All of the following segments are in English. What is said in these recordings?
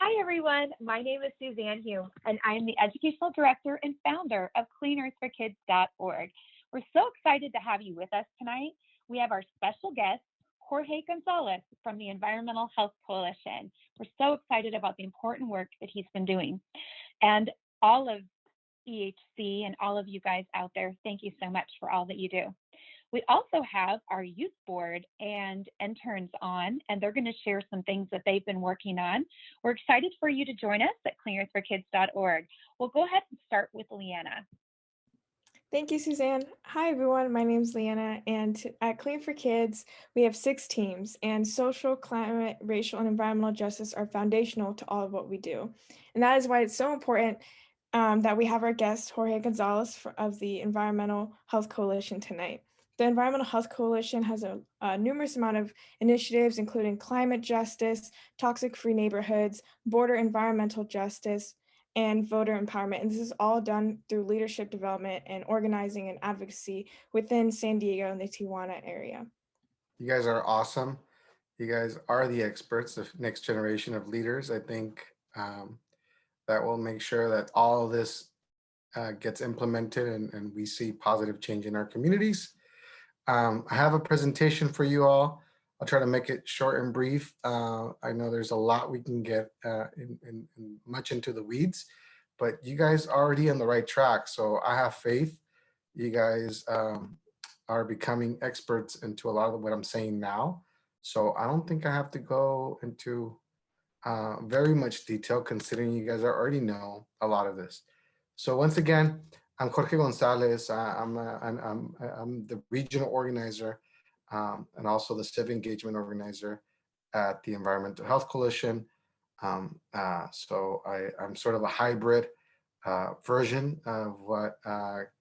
Hi, everyone. My name is Suzanne Hume, and I am the Educational Director and founder of CleanEarthForKids.org. We're so excited to have you with us tonight. We have our special guest, Jorge Gonzalez from the Environmental Health Coalition. We're so excited about the important work that he's been doing. And all of EHC and all of you guys out there, thank you so much for all that you do. We also have our youth board and interns on, and they're going to share some things that they've been working on. We're excited for you to join us at cleanearthforkids.org. We'll go ahead and start with Leanna. Thank you, Suzanne. Hi, everyone. My name is Leanna, and at Clean for Kids, we have 6 teams, and social, climate, racial, and environmental justice are foundational to all of what we do. And that is why it's so important that we have our guest, Jorge Gonzalez of the Environmental Health Coalition tonight. The Environmental Health Coalition has a numerous amount of initiatives, including climate justice, toxic-free neighborhoods, border environmental justice, and voter empowerment. And this is all done through leadership development and organizing and advocacy within San Diego and the Tijuana area. You guys are awesome. You guys are the experts, the next generation of leaders. I think that will make sure that all of this gets implemented and we see positive change in our communities. I have a presentation for you all. I'll try to make it short and brief. I know there's a lot we can get much into the weeds, but you guys are already on the right track. So I have faith. You guys are becoming experts into a lot of what I'm saying now. So I don't think I have to go into very much detail, considering you guys already know a lot of this. So once again, I'm Jorge Gonzalez. I'm the regional organizer and also the civic engagement organizer at the Environmental Health Coalition. So I'm sort of a hybrid version of what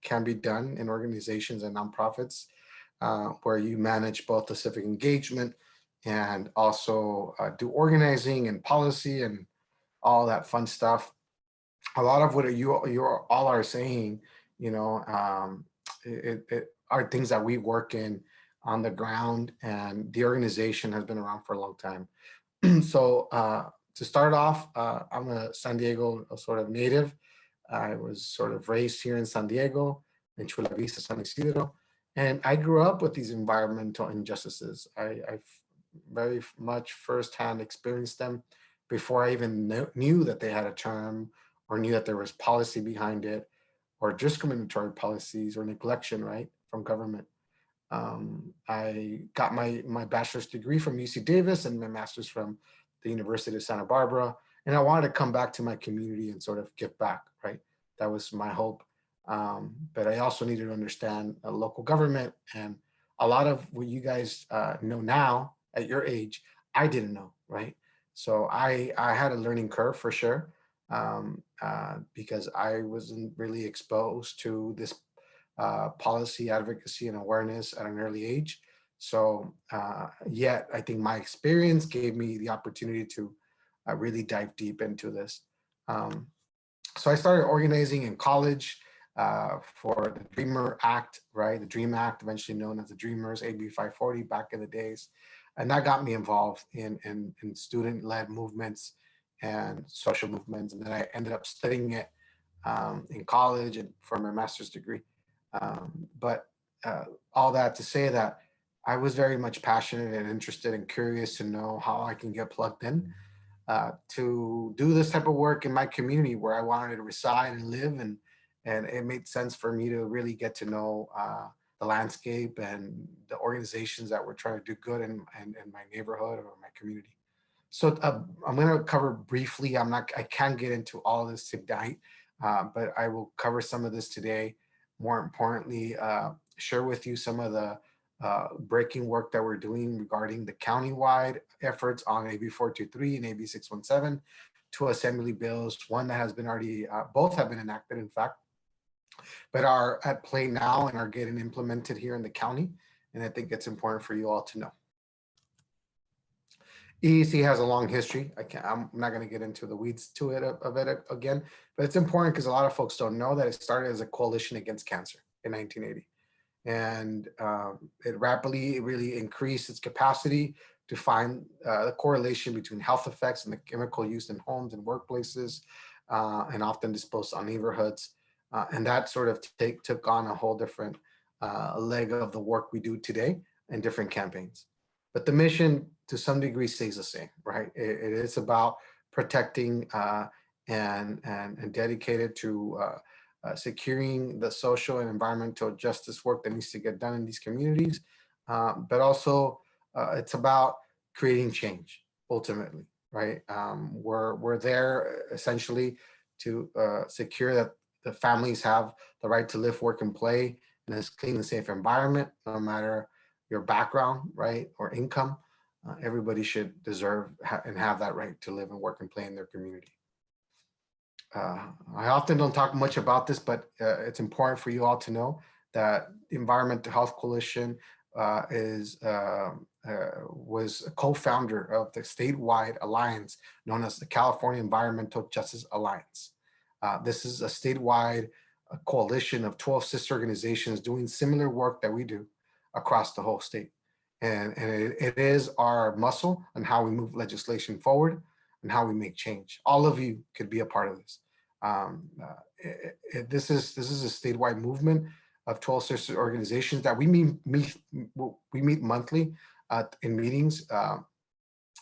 can be done in organizations and nonprofits, where you manage both the civic engagement and also do organizing and policy and all that fun stuff. A lot of what you all are saying, you know, it are things that we work in on the ground, and the organization has been around for a long time. So to start off, I'm a San Diego sort of native. I was sort of raised here in San Diego, in Chula Vista, San Isidro, and I grew up with these environmental injustices. I've very much firsthand experienced them before I even knew that they had a term or knew that there was policy behind it, or discriminatory policies or neglection, right, from government. I got my bachelor's degree from UC Davis and my master's from the University of Santa Barbara. And I wanted to come back to my community and sort of give back, right? That was my hope. But I also needed to understand local government, and a lot of what you guys know now at your age, I didn't know, right? So I had a learning curve for sure, because I wasn't really exposed to this policy advocacy and awareness at an early age. So yet I think my experience gave me the opportunity to really dive deep into this. So I started organizing in college for the Dreamer Act, right? The DREAM Act, eventually known as the Dreamers, AB 540 back in the days. And that got me involved in student-led movements and social movements. And then I ended up studying it in college and for my master's degree. But all that to say that I was very much passionate and interested and curious to know how I can get plugged in to do this type of work in my community where I wanted to reside and live. And it made sense for me to really get to know the landscape and the organizations that were trying to do good in my neighborhood or my community. So I'm going to cover briefly. I can't get into all of this tonight, but I will cover some of this today. More importantly, share with you some of the breaking work that we're doing regarding the countywide efforts on AB 423 and AB 617, 2 assembly bills, one that has been already, both have been enacted, in fact, but are at play now and are getting implemented here in the county. And I think it's important for you all to know. EEC has a long history. I'm not going to get into the weeds of it again, but it's important because a lot of folks don't know that it started as a coalition against cancer in 1980. And it rapidly really increased its capacity to find the correlation between health effects and the chemical use in homes and workplaces, and often disposed on neighborhoods. And that sort of took on a whole different leg of the work we do today in different campaigns. But the mission to some degree stays the same, right? It is about protecting and dedicated to securing the social and environmental justice work that needs to get done in these communities. But also it's about creating change ultimately, right? We're there essentially to secure that the families have the right to live, work, and play in a clean and safe environment, no matter your background, right, or income. Everybody should deserve and have that right to live and work and play in their community. I often don't talk much about this, but it's important for you all to know that the Environmental Health Coalition was a co-founder of the statewide alliance known as the California Environmental Justice Alliance. This is a statewide coalition of 12 sister organizations doing similar work that we do across the whole state. And it is our muscle on how we move legislation forward and how we make change. All of you could be a part of this. This is a statewide movement of 12 sister organizations that we meet monthly in meetings.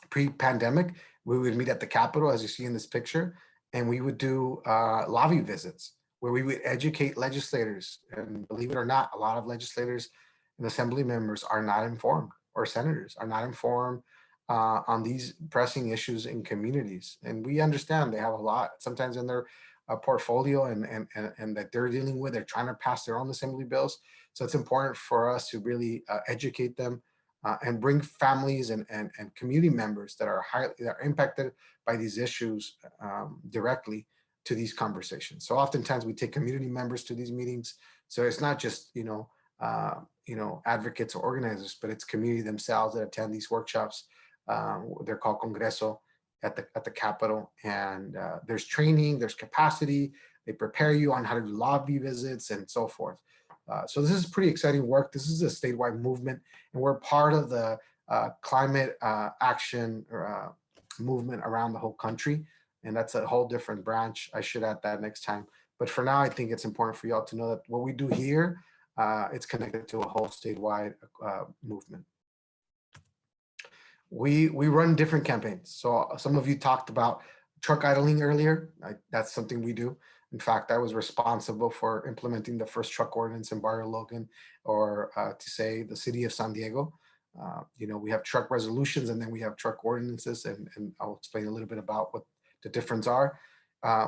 Pre-pandemic, we would meet at the Capitol, as you see in this picture, and we would do lobby visits where we would educate legislators. And believe it or not, a lot of legislators and assembly members are not informed, or senators are not informed on these pressing issues in communities. And we understand they have a lot sometimes in their portfolio and that they're dealing with. They're trying to pass their own assembly bills. So it's important for us to really educate them and bring families and community members that are impacted by these issues directly to these conversations. So oftentimes we take community members to these meetings. So it's not just advocates or organizers, but it's community themselves that attend these workshops. They're called Congreso at the Capitol, and there's training, there's capacity. They prepare you on how to do lobby visits and so forth. So this is pretty exciting work. This is a statewide movement, and we're part of the climate action movement around the whole country. And that's a whole different branch. I should add that next time. But for now, I think it's important for y'all to know that what we do here, it's connected to a whole statewide movement. We run different campaigns. So some of you talked about truck idling earlier. That's something we do. In fact, I was responsible for implementing the first truck ordinance in Barrio Logan, or to say the city of San Diego. We have truck resolutions and then we have truck ordinances, and I'll explain a little bit about what the difference are.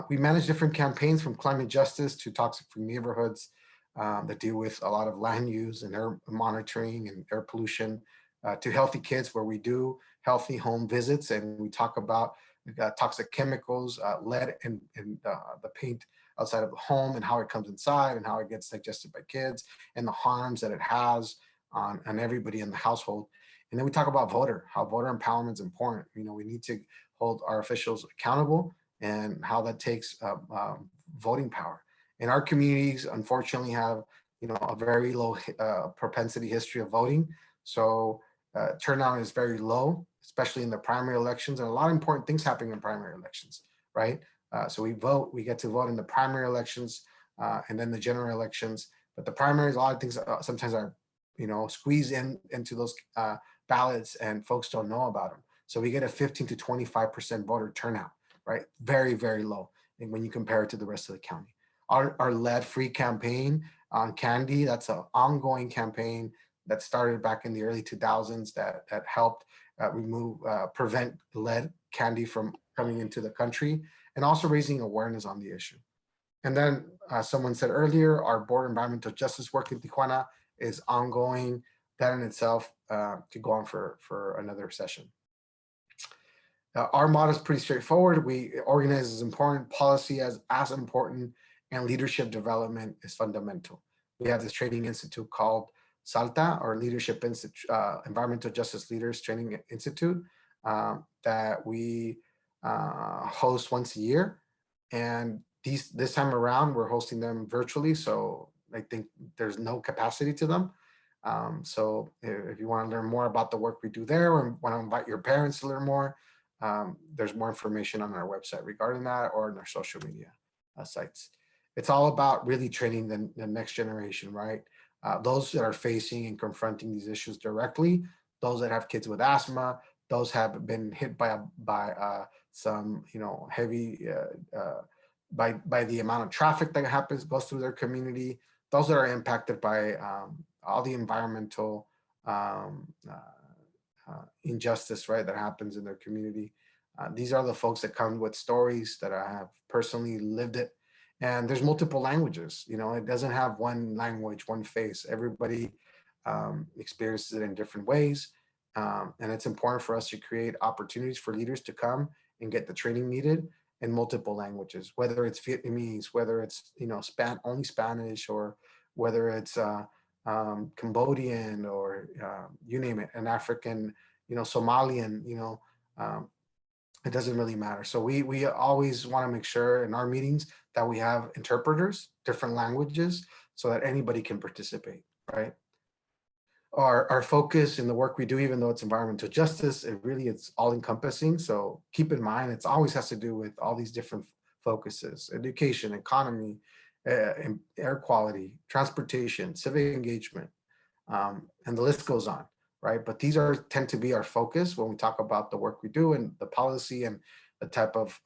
We manage different campaigns, from climate justice to toxic-free neighborhoods that deal with a lot of land use and air monitoring and air pollution, to healthy kids, where we do healthy home visits and we talk about toxic chemicals, lead in the paint outside of the home and how it comes inside and how it gets digested by kids and the harms that it has on everybody in the household. And then we talk about how voter empowerment is important. We need to hold our officials accountable and how that takes voting power. And our communities, unfortunately, have a very low propensity history of voting. So turnout is very low, especially in the primary elections, and a lot of important things happening in primary elections, right? So we get to vote in the primary elections and then the general elections. But the primaries, a lot of things sometimes are, squeezed into those ballots and folks don't know about them. So we get a 15 to 25% voter turnout, right? Very, very low when you compare it to the rest of the county. Our lead-free campaign on candy, that's an ongoing campaign that started back in the early 2000s that helped prevent lead candy from coming into the country, and also raising awareness on the issue. And then someone said earlier, our board environmental justice work in Tijuana is ongoing. That in itself could go on for another session. Our model is pretty straightforward. We organize is important, policy as important, and leadership development is fundamental. We have this training institute called SALTA, or Leadership Institute, Environmental Justice Leaders Training Institute, that we host once a year. And this time around, we're hosting them virtually, so I think there's no capacity to them. So if you want to learn more about the work we do there, or want to invite your parents to learn more, there's more information on our website regarding that, or in our social media sites. It's all about really training the next generation, right? Those that are facing and confronting these issues directly, those that have kids with asthma, those have been hit by some, heavy by the amount of traffic that goes through their community. Those that are impacted by all the environmental injustice, right, that happens in their community. These are the folks that come with stories that I have personally lived it. And there's multiple languages, it doesn't have one language, one face. Everybody experiences it in different ways. And it's important for us to create opportunities for leaders to come and get the training needed in multiple languages, whether it's Vietnamese, whether it's, only Spanish, or whether it's Cambodian, or you name it, an African, Somalian, it doesn't really matter. So we always want to make sure in our meetings that we have interpreters, different languages, so that anybody can participate, right? Our focus in the work we do, even though it's environmental justice, it's all encompassing. So keep in mind, it always has to do with all these different focuses: education, economy, air quality, transportation, civic engagement, and the list goes on, right? But these tend to be our focus when we talk about the work we do, and the policy, and the type of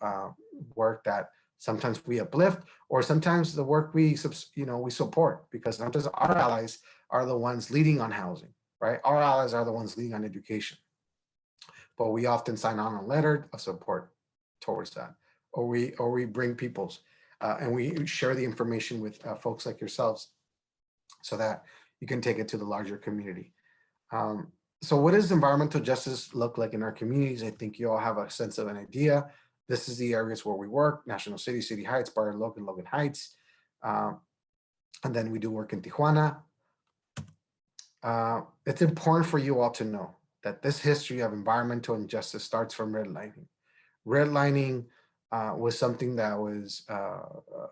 work that sometimes we uplift, or sometimes the work we support, because sometimes our allies are the ones leading on housing, right? Our allies are the ones leading on education, but we often sign on a letter of support towards that, or we bring peoples and we share the information with folks like yourselves, so that you can take it to the larger community. So what does environmental justice look like in our communities? I think you all have a sense of an idea. This is the areas where we work: National City, City Heights, Barrio Logan, Logan Heights. And then we do work in Tijuana. It's important for you all to know that this history of environmental injustice starts from redlining. Redlining was something that was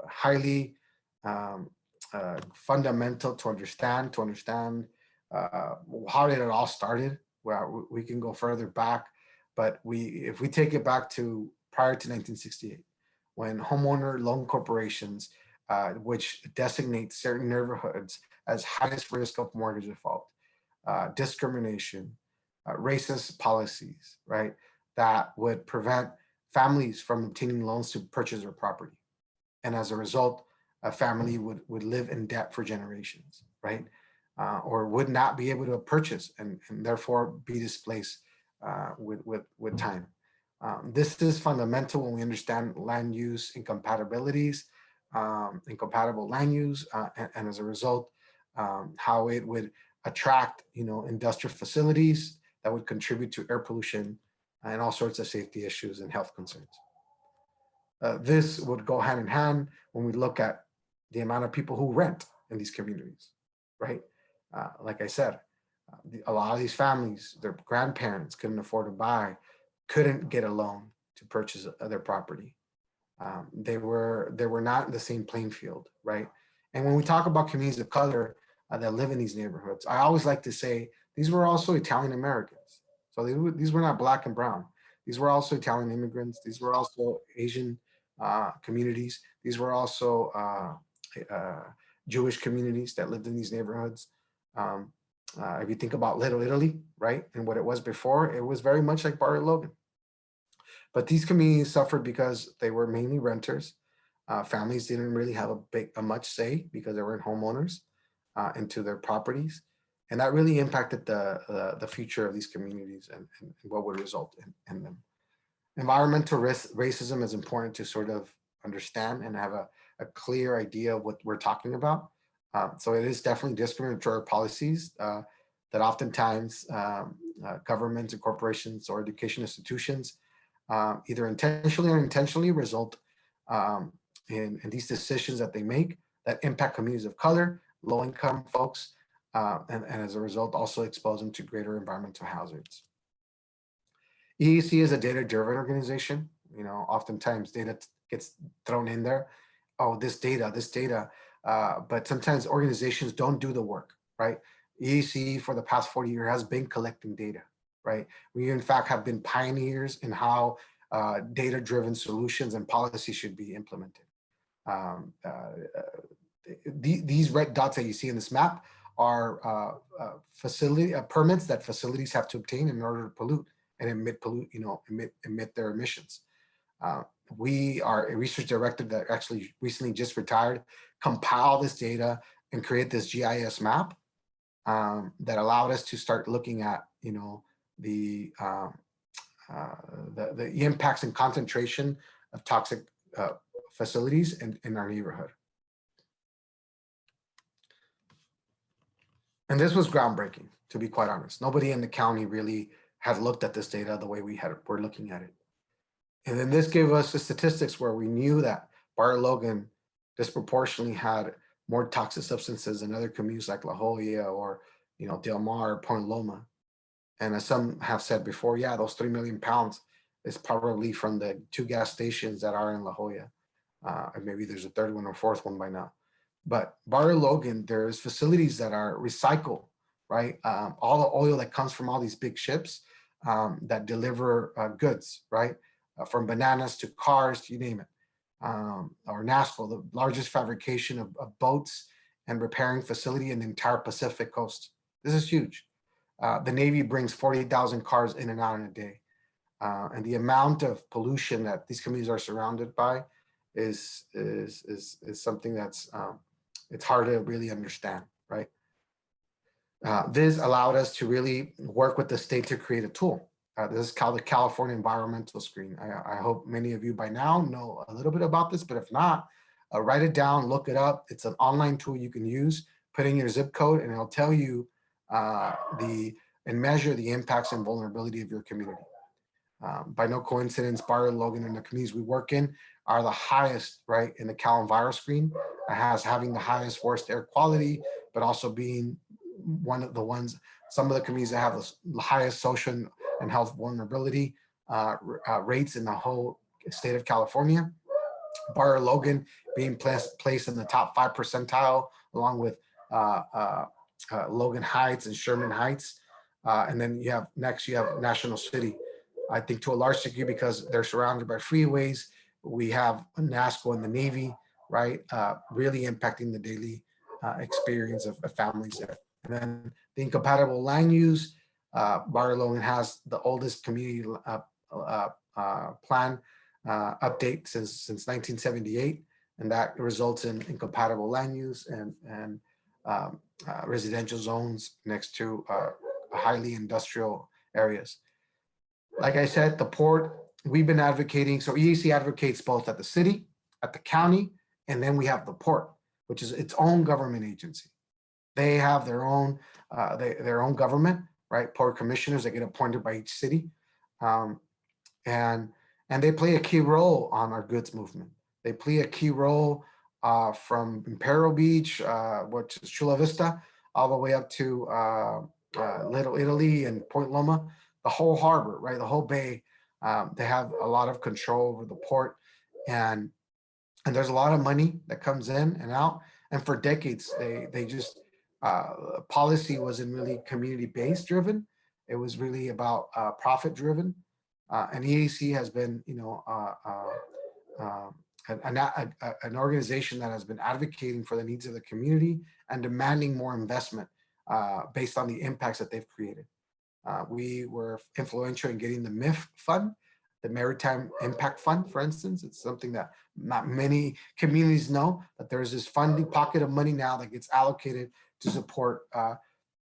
highly fundamental to understand. How did it all started? Well, we can go further back, but if we take it back to prior to 1968, when homeowner loan corporations, which designate certain neighborhoods as highest risk of mortgage default, discrimination, racist policies, right, that would prevent families from obtaining loans to purchase their property. And as a result, a family would live in debt for generations, right? Or would not be able to purchase, and therefore be displaced with time. This is fundamental when we understand land use incompatibilities, incompatible land use, and as a result, how it would attract, industrial facilities that would contribute to air pollution and all sorts of safety issues and health concerns. This would go hand in hand when we look at the amount of people who rent in these communities, right? Like I said, a lot of these families, their grandparents couldn't afford to buy, couldn't get a loan to purchase their property. They were not in the same playing field, right? And when we talk about communities of color that live in these neighborhoods, I always like to say these were also Italian Americans. So these were not black and brown. These were also Italian immigrants. These were also Asian communities. These were also Jewish communities that lived in these neighborhoods. If you think about Little Italy, right, and what it was before, it was very much like Barrio Logan. But these communities suffered because they were mainly renters. Families didn't really have a much say because they weren't homeowners into their properties. And that really impacted the future of these communities and what would result in them. Environmental racism is important to sort of understand and have a clear idea of what we're talking about. So it is definitely discriminatory policies that oftentimes governments and corporations or education institutions either intentionally or unintentionally result in these decisions that they make that impact communities of color, low-income folks, and as a result also expose them to greater environmental hazards. EAC is a data-driven organization. Oftentimes data gets thrown in there. Oh, this data, but sometimes organizations don't do the work, right? EAC for the past 40 years has been collecting data, right? We in fact have been pioneers in how data-driven solutions and policy should be implemented. These red dots that you see in this map are facility permits that facilities have to obtain in order to pollute and emit their emissions. We are a research director that actually recently just retired, compile this data and create this GIS map that allowed us to start looking at, the impacts and concentration of toxic facilities in our neighborhood. And this was groundbreaking, to be quite honest. Nobody in the county really had looked at this data the way we're looking at it. And then this gave us the statistics where we knew that Barrio Logan disproportionately had more toxic substances than other communities like La Jolla or Del Mar or Point Loma. And as some have said before, yeah, those 3 million pounds is probably from the 2 gas stations that are in La Jolla. And maybe there's a third one or fourth one by now. But Barrio Logan, there's facilities that are recycled, right? All the oil that comes from all these big ships that deliver goods, right? From bananas to cars, you name it. Or NASCO, the largest fabrication of boats and repairing facility in the entire Pacific coast. This is huge. The Navy brings 40,000 cars in and out in a day. And the amount of pollution that these communities are surrounded by is something that's, it's hard to really understand, right? This allowed us to really work with the state to create a tool. This is called the California Environmental Screen. I hope many of you by now know a little bit about this, but if not, write it down, look it up. It's an online tool you can use, put in your zip code, and it'll tell you and measure the impacts and vulnerability of your community. By no coincidence, Barrio Logan and the communities we work in are the highest, right, in the Cal Enviro Screen, having the highest worst air quality, but also being one of the ones, some of the communities that have the highest social and health vulnerability rates in the whole state of California. Barrio Logan being placed in the top 5 percentile, along with Logan Heights and Sherman Heights. And then you have National City. I think to a large degree because they're surrounded by freeways. We have NASCO and the Navy, right? Really impacting the daily experience of families there. And then the incompatible land use, Barrio Logan has the oldest community plan update since 1978, and that results in incompatible land use and residential zones next to highly industrial areas. Like I said, the port, we've been advocating, so EAC advocates both at the city, at the county, and then we have the port, which is its own government agency. They have their own government, right? Port commissioners that get appointed by each city. And they play a key role on our goods movement. They play a key role from Imperial Beach, which is Chula Vista, all the way up to Little Italy and Point Loma, the whole harbor, right? The whole bay. They have a lot of control over the port, and there's a lot of money that comes in and out. And for decades, they just policy wasn't really community-based driven. It was really about profit driven. And EAC has been, an organization that has been advocating for the needs of the community and demanding more investment based on the impacts that they've created. We were influential in getting the MIF fund, the Maritime Impact Fund, for instance. It's something that not many communities know, that there's this funding pocket of money now that gets allocated to support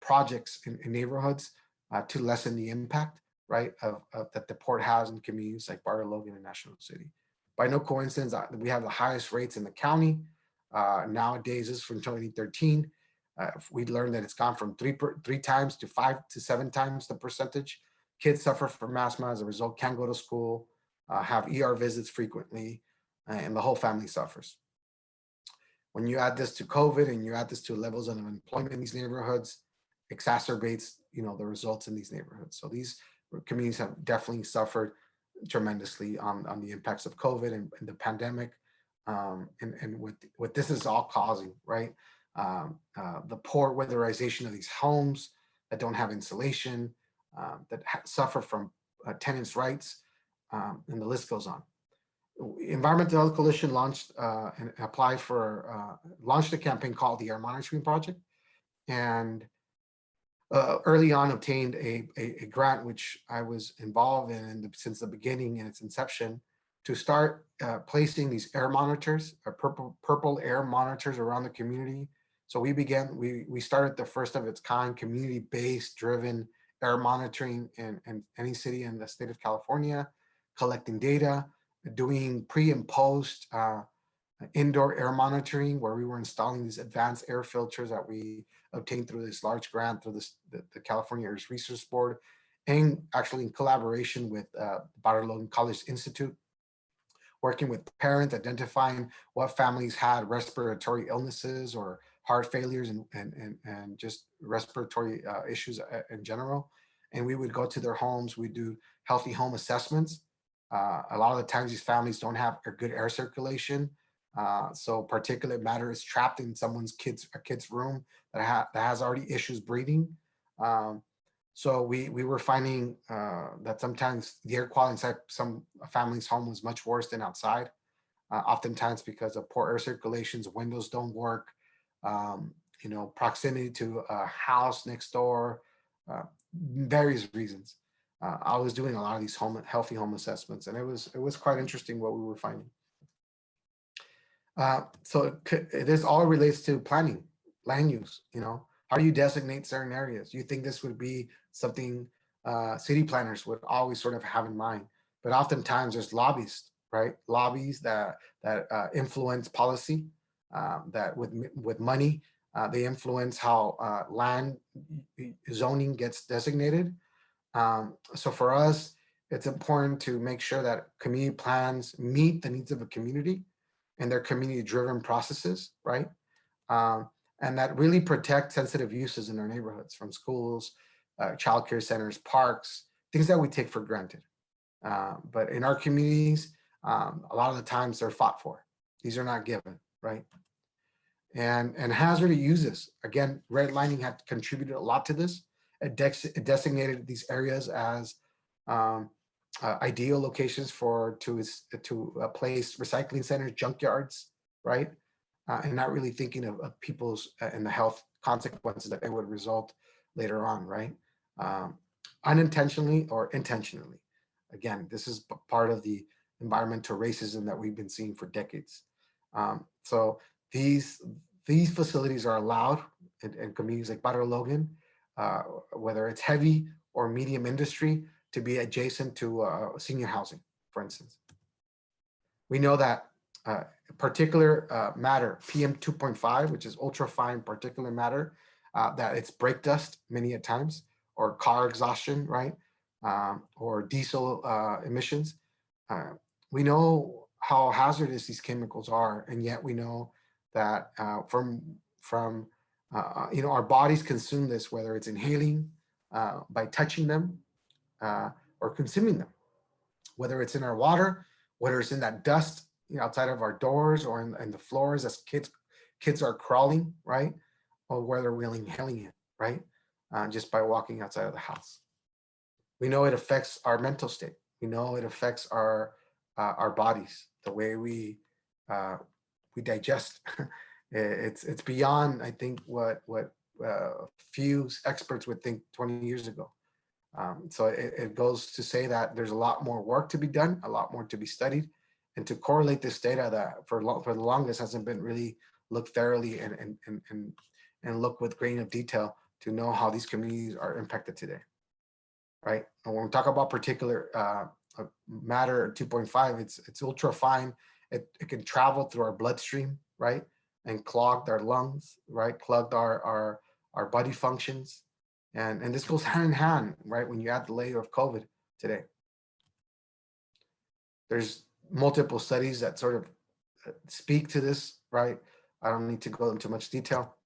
projects in neighborhoods to lessen the impact, right, that the port has in communities like Barrio Logan and National City. By no coincidence, we have the highest rates in the county. Nowadays, this is from 2013. We learned that it's gone from three times to 5 to 7 times the percentage. Kids suffer from asthma as a result, can't go to school, have ER visits frequently, and the whole family suffers. When you add this to COVID and you add this to levels of unemployment in these neighborhoods, exacerbates, the results in these neighborhoods. So these communities have definitely suffered tremendously on the impacts of COVID and the pandemic, and what this is all causing, right? the poor weatherization of these homes that don't have insulation, that suffer from tenants' rights, and the list goes on. Environmental Health Coalition launched and applied for, launched a campaign called the Air Monitoring Project, and early on obtained a grant, which I was involved in since the beginning in its inception, to start placing these air monitors, purple air monitors around the community. So we started the first of its kind community-based driven air monitoring in any city in the state of California, collecting data, doing pre and post indoor air monitoring, where we were installing these advanced air filters that we obtained through this large grant through the California Air Research Board, and actually in collaboration with Barrio Logan College Institute, working with parents, identifying what families had respiratory illnesses or heart failures and just respiratory issues in general. And we would go to their homes, we do healthy home assessments. A lot of the times these families don't have a good air circulation. So particulate matter is trapped in someone's kid's room that has already issues breathing. So we were finding that sometimes the air quality inside some families' home was much worse than outside. Oftentimes because of poor air circulations, windows don't work, proximity to a house next door, various reasons. I was doing a lot of these healthy home assessments, and it was quite interesting what we were finding. So this all relates to planning, land use. How do you designate certain areas? You think this would be something city planners would always sort of have in mind, but oftentimes there's lobbyists, right? Lobbies that influence policy, that with money, they influence how land zoning gets designated. So for us, it's important to make sure that community plans meet the needs of a community and their community-driven processes, right? And that really protect sensitive uses in our neighborhoods, from schools, childcare centers, parks, things that we take for granted. But in our communities, a lot of the times they're fought for. These are not given, right? And hazard uses, again, redlining had contributed a lot to this. It designated these areas as ideal locations to place recycling centers, junkyards, right? And not really thinking of people's and the health consequences that they would result later on, right? Unintentionally or intentionally. Again, this is part of the environmental racism that we've been seeing for decades. So these facilities are allowed in communities like Barrio Logan, whether it's heavy or medium industry, to be adjacent to senior housing, for instance. We know that particulate matter, PM 2.5, which is ultrafine particulate matter, that it's brake dust many a times, or car exhaustion, right? Or diesel emissions. We know how hazardous these chemicals are, and yet we know that our bodies consume this, whether it's inhaling, by touching them, or consuming them, whether it's in our water, whether it's in that dust outside of our doors or in the floors as kids are crawling, right? Or whether we're inhaling it, right? Just by walking outside of the house. We know it affects our mental state. We know it affects our bodies, the way we digest. It's beyond, I think, what few experts would think 20 years ago. So it goes to say that there's a lot more work to be done, a lot more to be studied, and to correlate this data that for the longest hasn't been really looked thoroughly and look with grain of detail to know how these communities are impacted today, right? And when we talk about particulate matter 2.5, it's ultra fine. It can travel through our bloodstream, right? And clogged our lungs, right? Clogged our body functions. And this goes hand in hand, right? When you add the layer of COVID today. There's multiple studies that sort of speak to this, right? I don't need to go into much detail.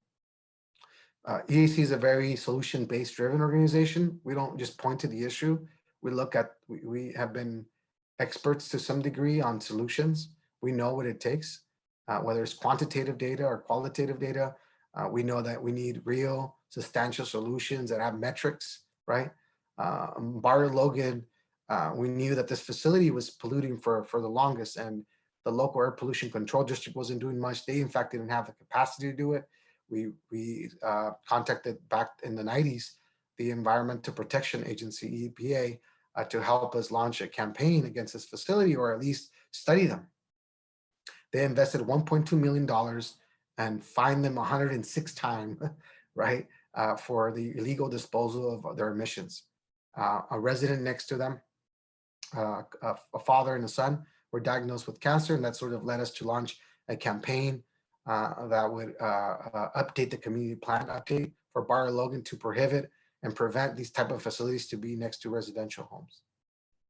EAC is a very solution-based driven organization. We don't just point to the issue. We have been experts to some degree on solutions. We know what it takes, whether it's quantitative data or qualitative data. We know that we need real, substantial solutions that have metrics, right? Barrio Logan, we knew that this facility was polluting for the longest, and the local air pollution control district wasn't doing much. They, in fact, didn't have the capacity to do it. We contacted back in the 90s the Environmental Protection Agency, EPA, to help us launch a campaign against this facility, or at least study them. They invested $1.2 million and fined them 106 times, right, for the illegal disposal of their emissions. A resident next to them, a father and a son, were diagnosed with cancer, and that sort of led us to launch a campaign that would update the community plan update for Barrio Logan to prohibit and prevent these type of facilities to be next to residential homes.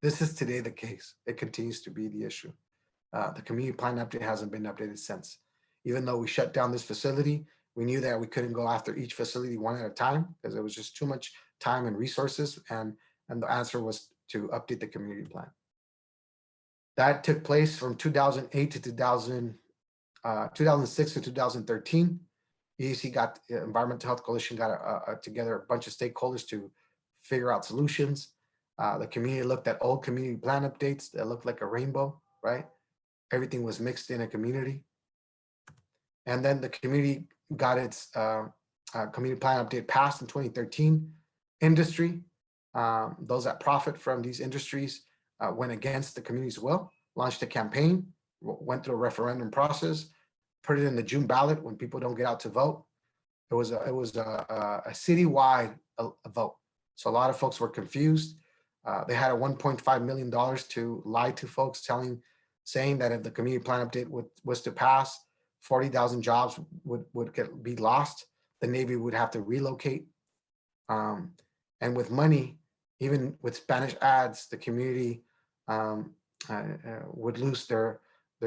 This is today the case. It continues to be the issue. The community plan update hasn't been updated since. Even though we shut down this facility, we knew that we couldn't go after each facility one at a time because it was just too much time and resources, and the answer was to update the community plan. That took place from 2008 to 2006 to 2013. EAC got, Environmental Health Coalition got together a bunch of stakeholders to figure out solutions. The community looked at old community plan updates that looked like a rainbow, right? Everything was mixed in a community. And then the community got its community plan update passed in 2013. Industry, those that profit from these industries went against the community's will, launched a campaign, went through a referendum process, put it in the June ballot when people don't get out to vote. It was a citywide vote. So a lot of folks were confused. They had a $1.5 million to lie to folks, saying that if the community plan update was to pass, 40,000 jobs would be lost. The Navy would have to relocate. And with money, even with Spanish ads, the community would lose their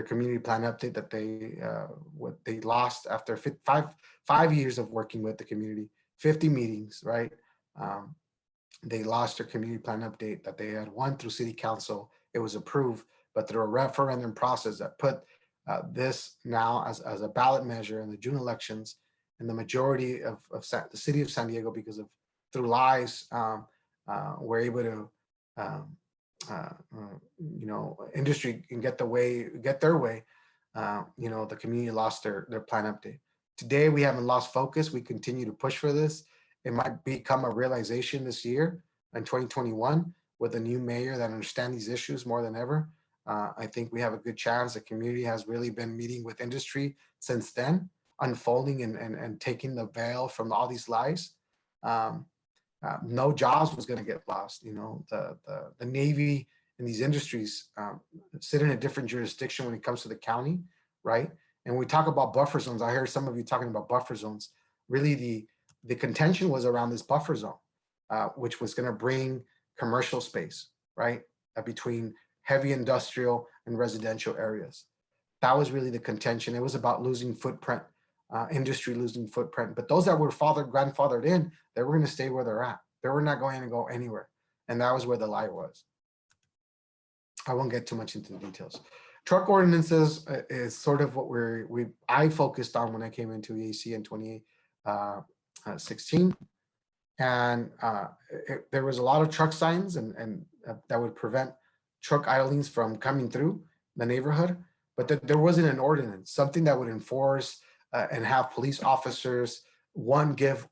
community plan update that they lost after five years of working with the community, 50 meetings, right? They lost their community plan update that they had won through city council. It was approved, but through a referendum process that put this now as a ballot measure in the June elections, and the majority of the city of San Diego, because of through lies, were able to, industry can get their way. The community lost their plan update. Today, we haven't lost focus. We continue to push for this. It might become a realization this year in 2021 with a new mayor that understands these issues more than ever. I think we have a good chance. The community has really been meeting with industry since then, unfolding and taking the veil from all these lies. No jobs was going to get lost. The Navy and these industries sit in a different jurisdiction when it comes to the county, right? And when we talk about buffer zones, I hear some of you talking about buffer zones. Really, the contention was around this buffer zone, which was going to bring commercial space, right, between heavy industrial and residential areas. That was really the contention. It was about losing footprint, industry losing footprint. But those that were grandfathered in, they were going to stay where they're at. They were not going to go anywhere. And that was where the lie was. I won't get too much into the details. Truck ordinances is sort of what I focused on when I came into EAC in 2016. And there was a lot of truck signs and that would prevent truck idlings from coming through the neighborhood, but there wasn't an ordinance, something that would enforce and have police officers, give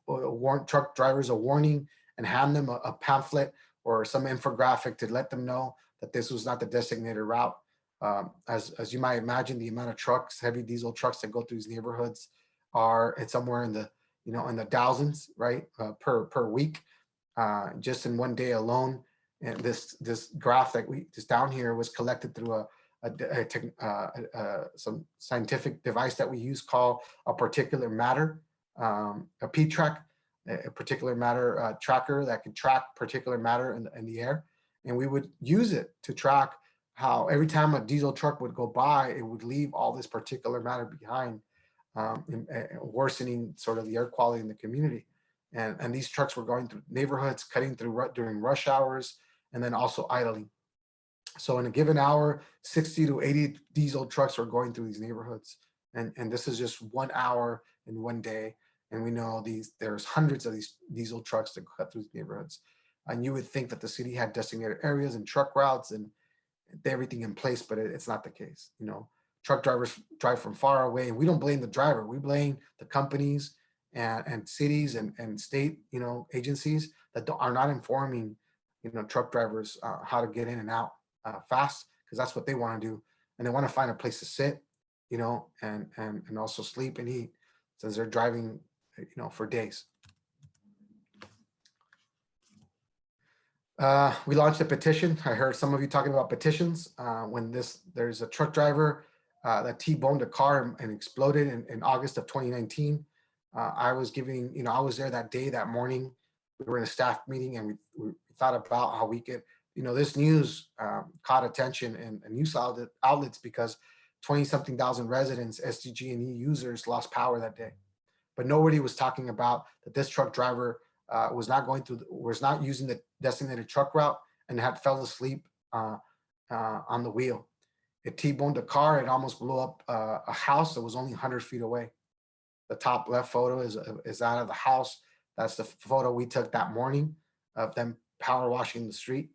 truck drivers a warning and hand them a pamphlet or some infographic to let them know that this was not the designated route. As you might imagine, the amount of trucks, heavy diesel trucks that go through these neighborhoods it's somewhere in the in the thousands, right, per week, just in one day alone. And this graph that just down here was collected through some scientific device that we use called a particulate matter, a P-track, a particulate matter tracker that can track particulate matter in the air. And we would use it to track how every time a diesel truck would go by, it would leave all this particulate matter behind, worsening sort of the air quality in the community. And these trucks were going through neighborhoods, cutting through during rush hours, and then also idling. So in a given hour, 60 to 80 diesel trucks were going through these neighborhoods. And this is just 1 hour in one day. And we know there's hundreds of these diesel trucks that cut through neighborhoods. And you would think that the city had designated areas and truck routes and everything in place, but it's not the case. You know, truck drivers drive from far away, and we don't blame the driver. We blame the companies and cities and state, you know, agencies that are not informing, you know, truck drivers how to get in and out fast, because that's what they want to do, and they want to find a place to sit, you know, and also sleep and eat, since they're driving, you know, for days. We launched a petition. I heard some of you talking about petitions. When there's a truck driver that T-boned a car and exploded in August of 2019. I was giving, you know, I was there that day, that morning. We were in a staff meeting, and we thought about how we could, you know, this news caught attention in news outlets because 20-something thousand residents, SDG&E users, lost power that day. But nobody was talking about that this truck driver was not using the designated truck route and had fell asleep on the wheel. It T-boned a car. It almost blew up a house that was only 100 feet away. The top left photo is out of the house. That's the photo we took that morning of them power washing the street.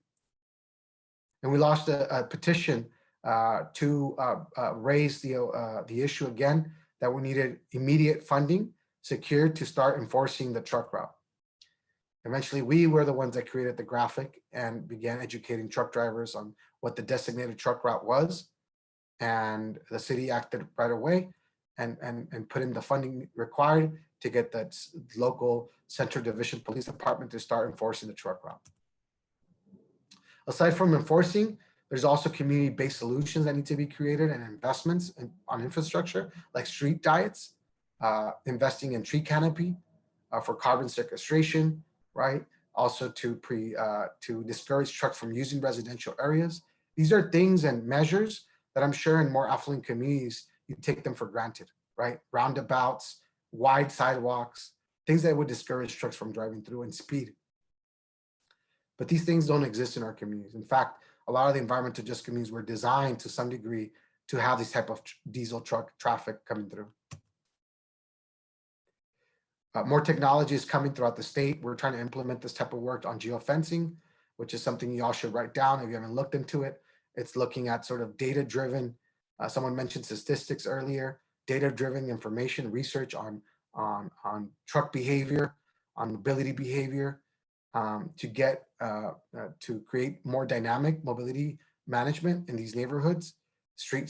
And we launched a petition to raise the issue again, that we needed immediate funding secured to start enforcing the truck route. Eventually, we were the ones that created the graphic and began educating truck drivers on what the designated truck route was. And the city acted right away and put in the funding required to get that local Central Division Police Department to start enforcing the truck route. Aside from enforcing, there's also community-based solutions that need to be created, and investments on infrastructure like street diets, investing in tree canopy for carbon sequestration, right? Also to discourage trucks from using residential areas. These are things and measures that I'm sure in more affluent communities, you take them for granted, right? Roundabouts, wide sidewalks, things that would discourage trucks from driving through, and speed. But these things don't exist in our communities. In fact, a lot of the environmental just communities were designed to some degree to have this type of diesel truck traffic coming through. More technology is coming throughout the state. We're trying to implement this type of work on geofencing, which is something you all should write down if you haven't looked into it. It's looking at sort of data-driven, someone mentioned statistics earlier, data-driven information, research on truck behavior, on mobility behavior, to create more dynamic mobility management in these neighborhoods, smart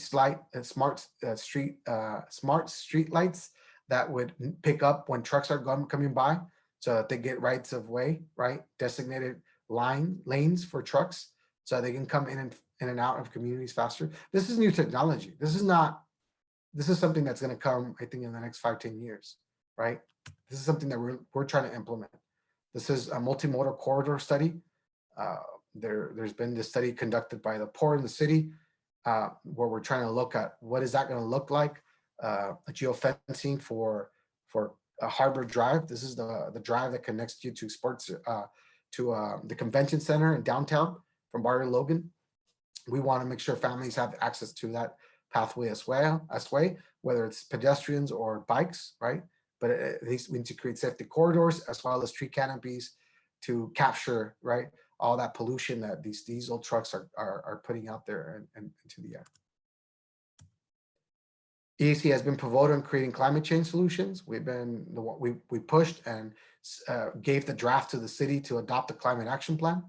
street lights that would pick up when trucks are coming by, so that they get rights of way, right? Designated lanes for trucks, so they can come in and out of communities faster. This is new technology. This is something that's going to come, I think, in the next 5-10 years, right? This is something that we're trying to implement. This is a multimodal corridor study. There's been this study conducted by the Port in the city, where we're trying to look at what is that going to look like. A geofencing for a Harbor Drive. This is the drive that connects you to the convention center in downtown from Barrio Logan. We want to make sure families have access to that pathway as well, whether it's pedestrians or bikes, right? But at least we need to create safety corridors as well as tree canopies to capture, right, all that pollution that these diesel trucks are putting out there and into the air. EAC has been pivotal in creating climate change solutions. We pushed and gave the draft to the city to adopt a climate action plan.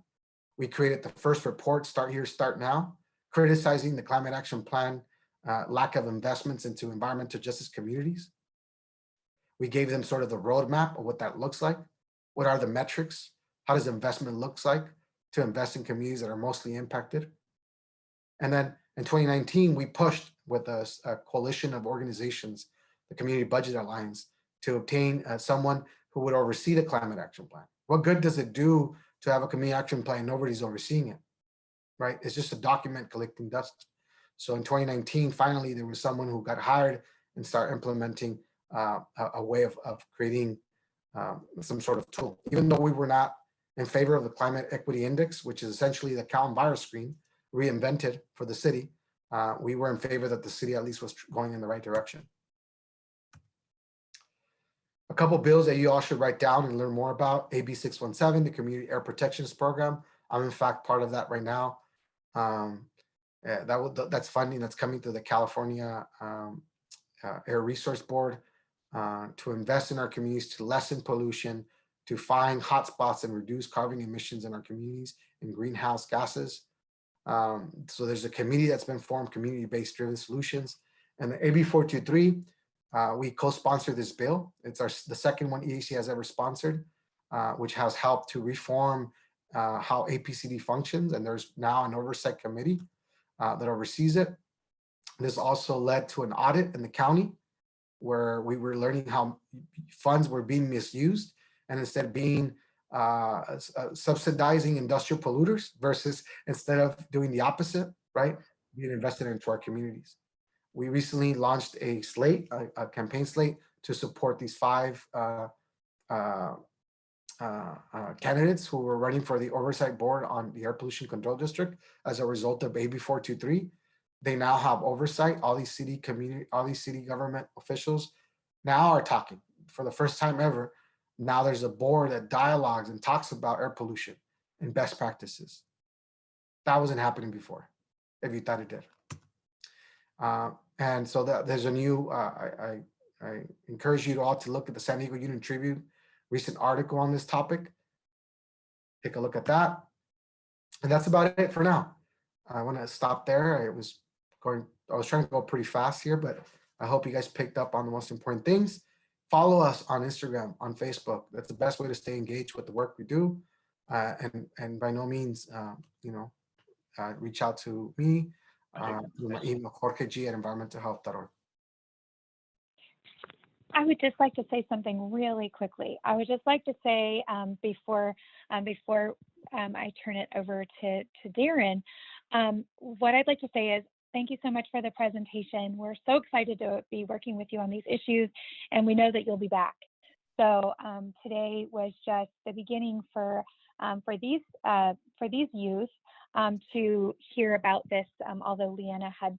We created the first report, Start Here, Start Now, criticizing the climate action plan lack of investments into environmental justice communities. We gave them sort of the roadmap of what that looks like. What are the metrics? How does investment looks like to invest in communities that are mostly impacted? And then in 2019, we pushed with a coalition of organizations, the Community Budget Alliance, to obtain someone who would oversee the climate action plan. What good does it do to have a community action plan? Nobody's overseeing it, right? It's just a document collecting dust. So in 2019, finally, there was someone who got hired and started implementing a way of creating some sort of tool. Even though we were not in favor of the Climate Equity Index, which is essentially the Cal Enviro screen reinvented for the city, we were in favor that the city at least was going in the right direction. A couple bills that you all should write down and learn more about: AB 617, the Community Air Protections Program. I'm in fact part of that right now. That's funding that's coming through the California Air Resource Board to invest in our communities, to lessen pollution, to find hotspots and reduce carbon emissions in our communities and greenhouse gases. So there's a committee that's been formed, community-based driven solutions. And the AB 423, we co-sponsored this bill. It's the second one EAC has ever sponsored, which has helped to reform how APCD functions. And there's now an oversight committee that oversees it. This also led to an audit in the county where we were learning how funds were being misused, and instead being subsidizing industrial polluters versus instead of doing the opposite, right? Being invested into our communities. We recently launched a slate, a campaign slate to support these 5 candidates who were running for the oversight board on the Air Pollution Control District as a result of AB 423. They now have oversight. All these city government officials now are talking for the first time ever. Now there's a board that dialogues and talks about air pollution and best practices. That wasn't happening before, if you thought it did. And so there's a new, I encourage you all to look at the San Diego Union Tribune recent article on this topic. Take a look at that. And that's about it for now. I want to stop there. I was trying to go pretty fast here, but I hope you guys picked up on the most important things. Follow us on Instagram, on Facebook. That's the best way to stay engaged with the work we do. And by no means, reach out to me through my email, jorge@environmentalhealth.org. I would just like to say something really quickly. I would just like to say before I turn it over to Darren, what I'd like to say is thank you so much for the presentation. We're so excited to be working with you on these issues, and we know that you'll be back. So today was just the beginning for these youth to hear about this, although Leanna had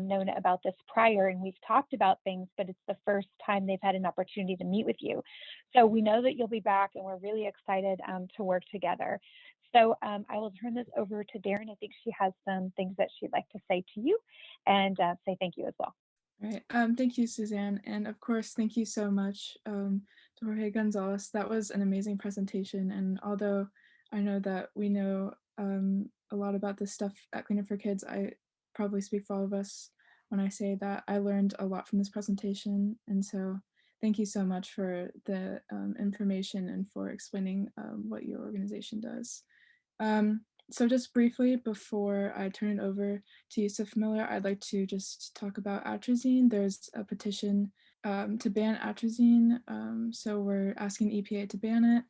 known about this prior, and we've talked about things, but it's the first time they've had an opportunity to meet with you. So we know that you'll be back, and we're really excited to work together. So I will turn this over to Darren. I think she has some things that she'd like to say to you, and say thank you as well. All right. Thank you, Suzanne. And of course, thank you so much to Jorge Gonzalez. That was an amazing presentation. And although I know that we know a lot about this stuff at Cleaner for Kids, I probably speak for all of us when I say that I learned a lot from this presentation. And so thank you so much for the information and for explaining what your organization does. So just briefly, before I turn it over to Yusuf Miller, I'd like to just talk about atrazine. There's a petition to ban atrazine. So we're asking the EPA to ban it.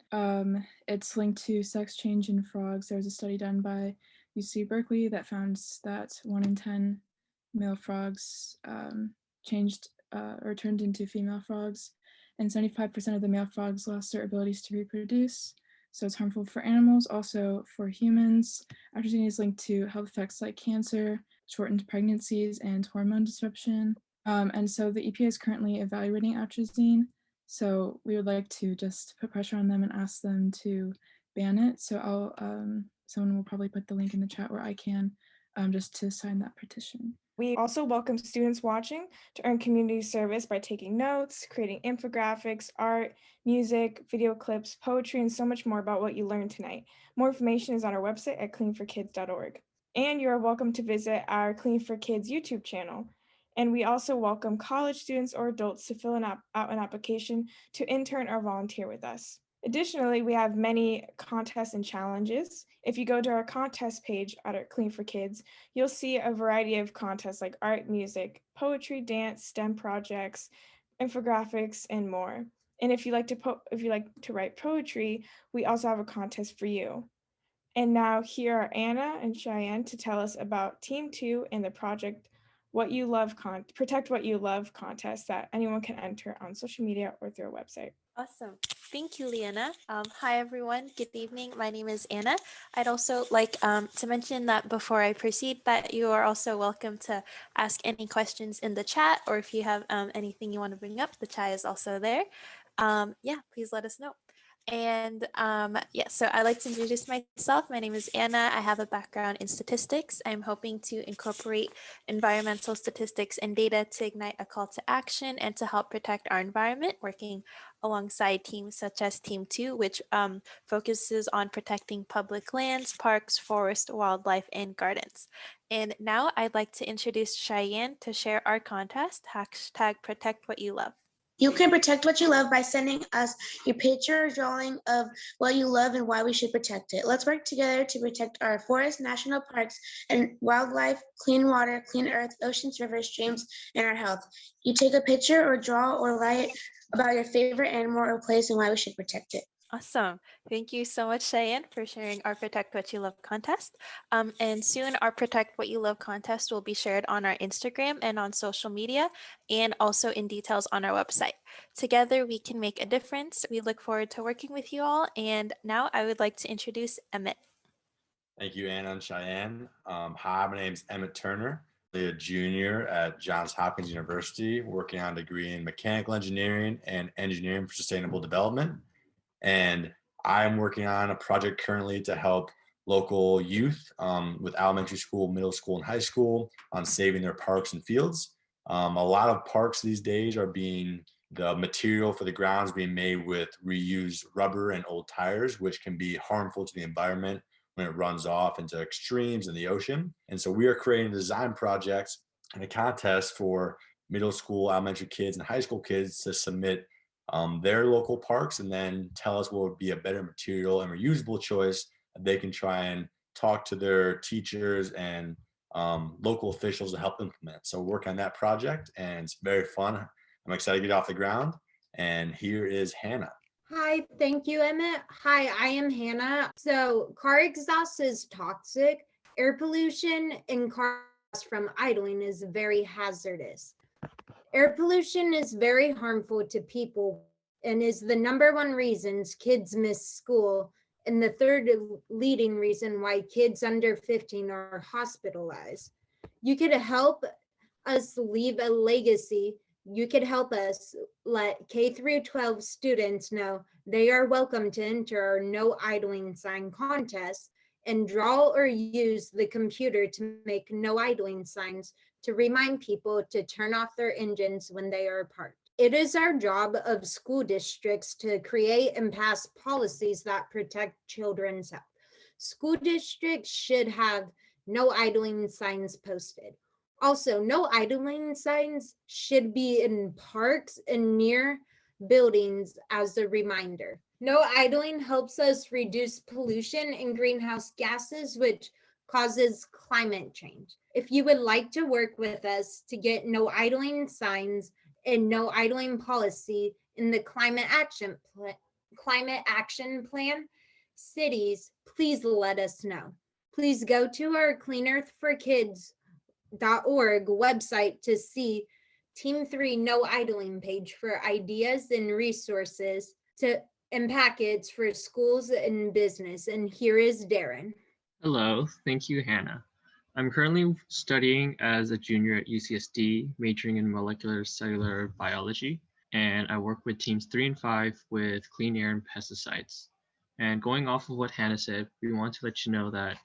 It's linked to sex change in frogs. There was a study done by UC Berkeley that found that 1 in 10 male frogs changed or turned into female frogs, and 75% of the male frogs lost their abilities to reproduce. So it's harmful for animals, also for humans. Atrazine is linked to health effects like cancer, shortened pregnancies, and hormone disruption. And so the EPA is currently evaluating atrazine. So we would like to just put pressure on them and ask them to ban it. So someone will probably put the link in the chat where I can, just to sign that petition. We also welcome students watching to earn community service by taking notes, creating infographics, art, music, video clips, poetry, and so much more about what you learned tonight. More information is on our website at cleanforkids.org. And you are welcome to visit our Clean for Kids YouTube channel. And we also welcome college students or adults to fill out an application to intern or volunteer with us. Additionally, we have many contests and challenges. If you go to our contest page at our Clean for Kids, you'll see a variety of contests like art, music, poetry, dance, STEM projects, infographics, and more. And if you like to write poetry, we also have a contest for you. And now here are Anna and Cheyenne to tell us about Team 2 and the project Protect What You Love contest that anyone can enter on social media or through our website. Awesome. Thank you, Leanna. Hi, everyone. Good evening. My name is Anna. I'd also like to mention that before I proceed, that you are also welcome to ask any questions in the chat, or if you have anything you want to bring up, the chat is also there. yeah, please let us know. And yeah, so I'd like to introduce myself. My name is Anna. I have a background in statistics. I'm hoping to incorporate environmental statistics and data to ignite a call to action and to help protect our environment, working alongside teams such as Team 2, which focuses on protecting public lands, parks, forests, wildlife, and gardens. And now I'd like to introduce Cheyenne to share our contest, hashtag protect what you love. You can protect what you love by sending us your picture or drawing of what you love and why we should protect it. Let's work together to protect our forests, national parks, and wildlife, clean water, clean earth, oceans, rivers, streams, and our health. You take a picture or draw or write about your favorite animal or place and why we should protect it. Awesome. Thank you so much, Cheyenne, for sharing our Protect What You Love contest. And soon our Protect What You Love contest will be shared on our Instagram and on social media, and also in details on our website. Together, we can make a difference. We look forward to working with you all. And now I would like to introduce Emmett. Thank you, Anna and Cheyenne. Hi, my name is Emmett Turner, a junior at Johns Hopkins University, working on a degree in mechanical engineering and engineering for sustainable development. And I'm working on a project currently to help local youth with elementary school, middle school, and high school on saving their parks and fields. A lot of parks these days are the material for the grounds being made with reused rubber and old tires, which can be harmful to the environment when it runs off into extremes in the ocean. And so we are creating a design project and a contest for middle school, elementary kids, and high school kids to submit their local parks and then tell us what would be a better material and reusable choice that they can try and talk to their teachers and local officials to help implement. So we're working on that project and it's very fun. I'm excited to get off the ground. And here is Hannah. Hi, thank you, Emmett. Hi, I am Hannah. So car exhaust is toxic. Air pollution and car exhaust from idling is very hazardous. Air pollution is very harmful to people and is the #1 reasons kids miss school and the third leading reason why kids under 15 are hospitalized. You could help us leave a legacy. You could help us let K through 12 students know they are welcome to enter our no idling sign contest and draw or use the computer to make no idling signs to remind people to turn off their engines when they are parked. It is our job of school districts to create and pass policies that protect children's health. School districts should have no idling signs posted. Also, no idling signs should be in parks and near buildings as a reminder. No idling helps us reduce pollution and greenhouse gases, which causes climate change. If you would like to work with us to get no idling signs and no idling policy in the climate action plan cities, please let us know. Please go to our cleanearthforkids.org website to see Team 3 No Idling page for ideas and resources and packets for schools and business. And here is Darren. Hello, thank you, Hannah. I'm currently studying as a junior at UCSD, majoring in molecular cellular biology, and I work with teams 3 and 5 with clean air and pesticides. And going off of what Hannah said, we want to let you know that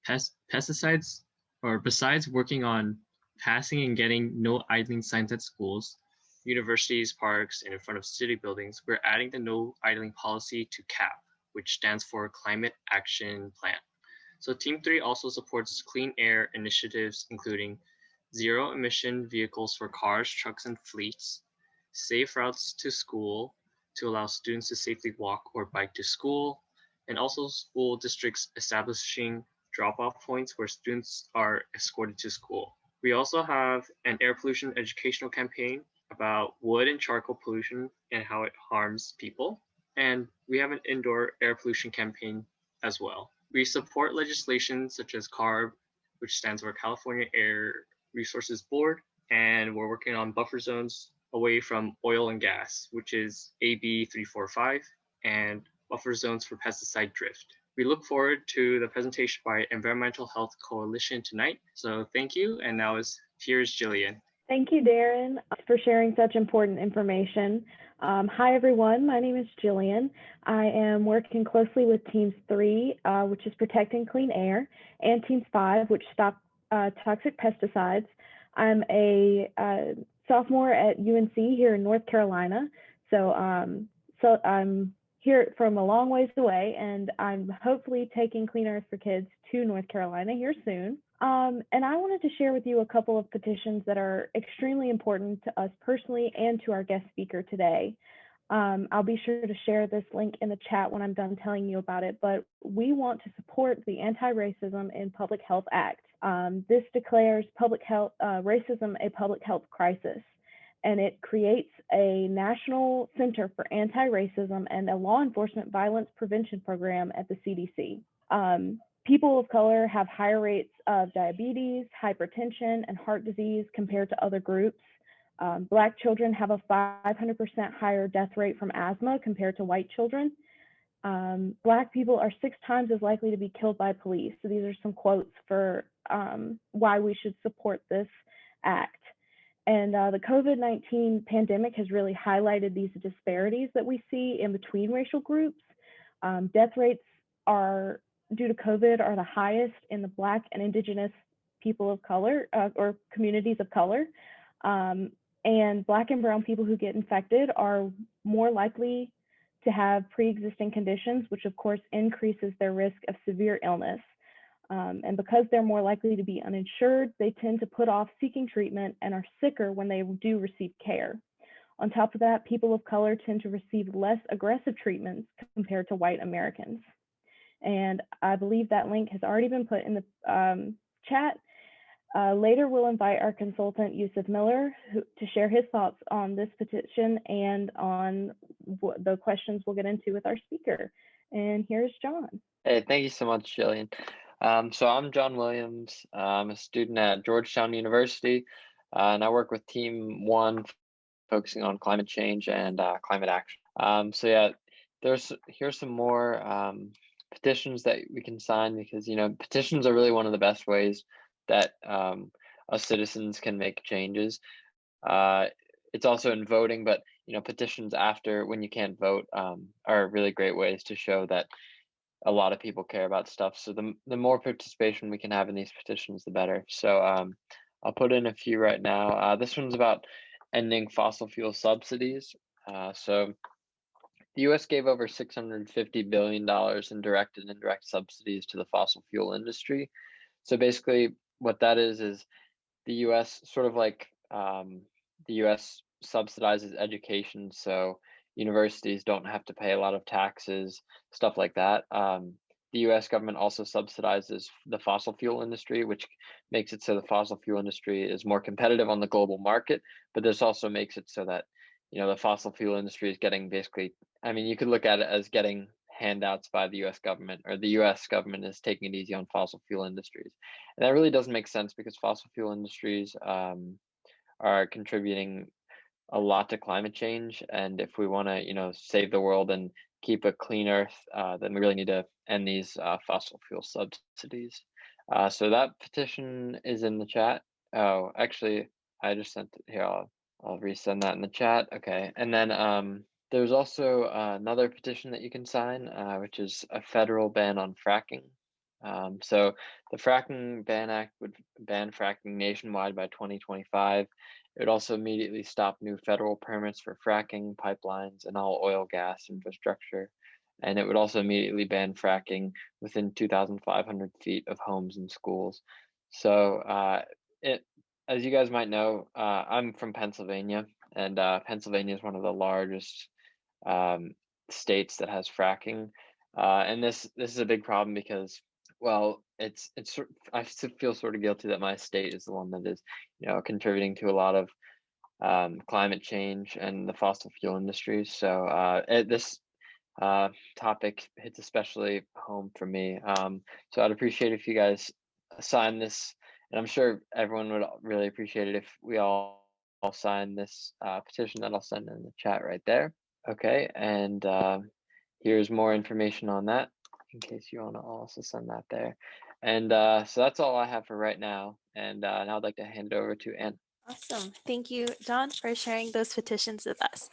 pesticides, or besides working on passing and getting no idling signs at schools, universities, parks, and in front of city buildings, we're adding the no idling policy to CAP, which stands for Climate Action Plan. So Team 3 also supports clean air initiatives, including zero emission vehicles for cars, trucks, and fleets, safe routes to school to allow students to safely walk or bike to school, and also school districts establishing drop-off points where students are escorted to school. We also have an air pollution educational campaign about wood and charcoal pollution and how it harms people. And we have an indoor air pollution campaign as well. We support legislation such as CARB, which stands for California Air Resources Board, and we're working on buffer zones away from oil and gas, which is AB 345, and buffer zones for pesticide drift. We look forward to the presentation by Environmental Health Coalition tonight. So thank you, and now here's Jillian. Thank you, Darren, for sharing such important information. Hi, everyone. My name is Jillian. I am working closely with Teams 3, which is protecting clean air, and Teams 5, which stop toxic pesticides. I'm a sophomore at UNC here in North Carolina. So I'm here from a long ways away, and I'm hopefully taking Clean Earth for Kids to North Carolina here soon. And I wanted to share with you a couple of petitions that are extremely important to us personally and to our guest speaker today. I'll be sure to share this link in the chat when I'm done telling you about it, but we want to support the Anti-Racism in Public Health Act. This declares racism a public health crisis, and it creates a national center for anti-racism and a law enforcement violence prevention program at the CDC. People of color have higher rates of diabetes, hypertension, and heart disease compared to other groups. Black children have a 500% higher death rate from asthma compared to white children. Black people are 6 times as likely to be killed by police. So these are some quotes for why we should support this act. And the COVID-19 pandemic has really highlighted these disparities that we see in between racial groups. Death rates due to COVID are the highest in the Black and Indigenous people of color or communities of color. And Black and brown people who get infected are more likely to have pre-existing conditions, which of course increases their risk of severe illness. And because they're more likely to be uninsured, they tend to put off seeking treatment and are sicker when they do receive care. On top of that, people of color tend to receive less aggressive treatments compared to white Americans. And I believe that link has already been put in the chat. Later, we'll invite our consultant, Yusuf Miller, to share his thoughts on this petition and on the questions we'll get into with our speaker. And here's John. Hey, thank you so much, Jillian. So I'm John Williams. I'm a student at Georgetown University, and I work with Team 1, focusing on climate change and climate action. So yeah, here's some more petitions that we can sign, because petitions are really one of the best ways that us citizens can make changes. It's also in voting, but petitions after, when you can't vote, are really great ways to show that a lot of people care about stuff. So the more participation we can have in these petitions, the better. So I'll put in a few right now. This one's about ending fossil fuel subsidies. So the US gave over $650 billion in direct and indirect subsidies to the fossil fuel industry. So basically what that is the US, sort of like the US subsidizes education, so universities don't have to pay a lot of taxes, stuff like that. The US government also subsidizes the fossil fuel industry, which makes it so the fossil fuel industry is more competitive on the global market, but this also makes it so that the fossil fuel industry is getting basically, you could look at it as getting handouts by the US government, or the US government is taking it easy on fossil fuel industries. And that really doesn't make sense, because fossil fuel industries are contributing a lot to climate change. And if we want to, save the world and keep a clean earth, then we really need to end these fossil fuel subsidies. So that petition is in the chat. Oh, actually, I just sent it here. I'll resend that in the chat. Okay. And then there's also another petition that you can sign, which is a federal ban on fracking. So the Fracking Ban Act would ban fracking nationwide by 2025. It would also immediately stop new federal permits for fracking, pipelines, and all oil gas infrastructure. And it would also immediately ban fracking within 2,500 feet of homes and schools. So as you guys might know, I'm from Pennsylvania, and Pennsylvania is one of the largest states that has fracking. And this is a big problem because, well, I feel sort of guilty that my state is the one that is, contributing to a lot of climate change and the fossil fuel industry. So this topic hits especially home for me. So I'd appreciate if you guys sign this, and I'm sure everyone would really appreciate it if we all sign this petition that I'll send in the chat right there. Okay, and here's more information on that, in case you want to also send that there. And so that's all I have for right now. And now I'd like to hand it over to Anne. Awesome. Thank you, John, for sharing those petitions with us.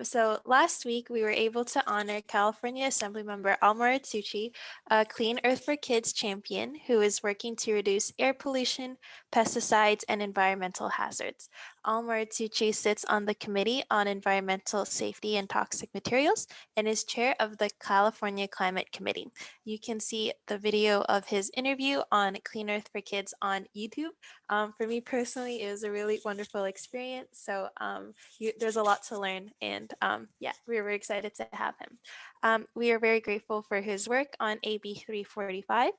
So last week, we were able to honor California Assemblymember Almar Tucci, a Clean Earth for Kids champion who is working to reduce air pollution, pesticides, and environmental hazards. Almar Tucci sits on the Committee on Environmental Safety and Toxic Materials and is chair of the California Climate Committee. You can see the video of his interview on Clean Earth for Kids on YouTube. For me personally, it was a really wonderful experience. So there's a lot to learn, and yeah, we were excited to have him. We are very grateful for his work on AB 345,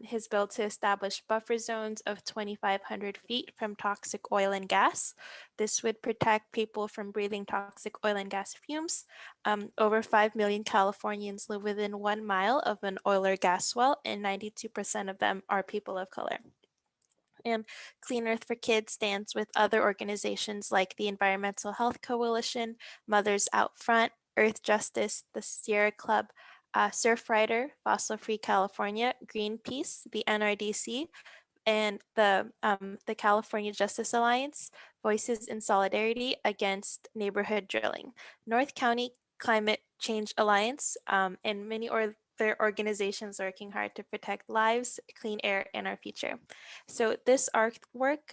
his bill to establish buffer zones of 2,500 feet from toxic oil and gas. This would protect people from breathing toxic oil and gas fumes. Over 5 million Californians live within 1 mile of an oil or gas well, and 92% of them are people of color. And Clean Earth for Kids stands with other organizations like the Environmental Health Coalition, Mothers Out Front, Earth Justice, the Sierra Club, Surfrider, Fossil Free California, Greenpeace, the NRDC, and the California Justice Alliance, Voices in Solidarity Against Neighborhood Drilling, North County Climate Change Alliance, and many other organizations working hard to protect lives, clean air, and our future. So this artwork,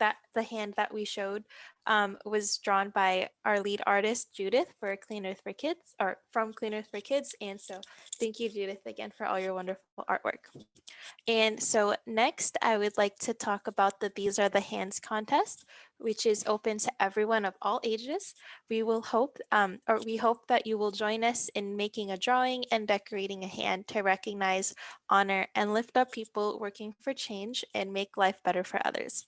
that the hand that we showed, was drawn by our lead artist, Judith, for Clean Earth for Kids, or from Clean Earth for Kids. And so thank you, Judith, again for all your wonderful artwork. And so next, I would like to talk about the These Are the Hands contest, which is open to everyone of all ages. We hope that you will join us in making a drawing and decorating a hand to recognize, honor, and lift up people working for change and make life better for others.